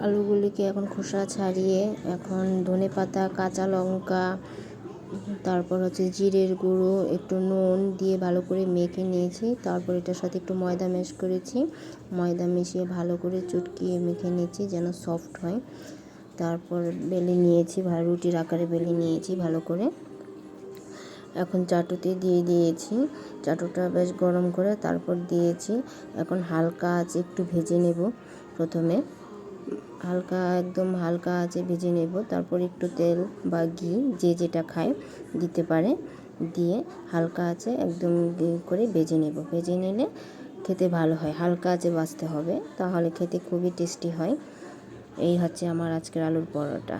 আলুগুলিকে এখন খোসা ছাড়িয়ে এখন ধনেপাতা, কাঁচা লঙ্কা, তারপর হচ্ছে জিরের গুঁড়ো, একটু নুন দিয়ে ভালো করে মেখে নিয়েছি। তারপর এটার সাথে একটু ময়দা ম্যাশ করেছি, ময়দা মিশিয়ে ভালো করে চটকিয়ে মেখে নিয়েছি যেন সফট হয়। তারপর বেলে নিয়েছি, রুটির আকারে বেলে নিয়েছি ভালো করে। এখন চাটুতে দিয়ে দিয়েছি, চাটুটা বেশ গরম করে তারপর দিয়েছি। এখন হালকা আঁচে একটু ভেজে নেব, প্রথমে একদম হালকা আঁচে ভেজে নেব। তারপর একটু তেল বা ঘি যে যেটা খায় দিতে পারে, দিয়ে হালকা আঁচে একদম করে ভেজে নেব। ভেজে নিলে খেতে ভালো হয়, হালকা আঁচে ভাজতে হবে, তাহলে খেতে খুবই টেস্টি হয়। এই হচ্ছে আমার আজকের আলুর পরোটা।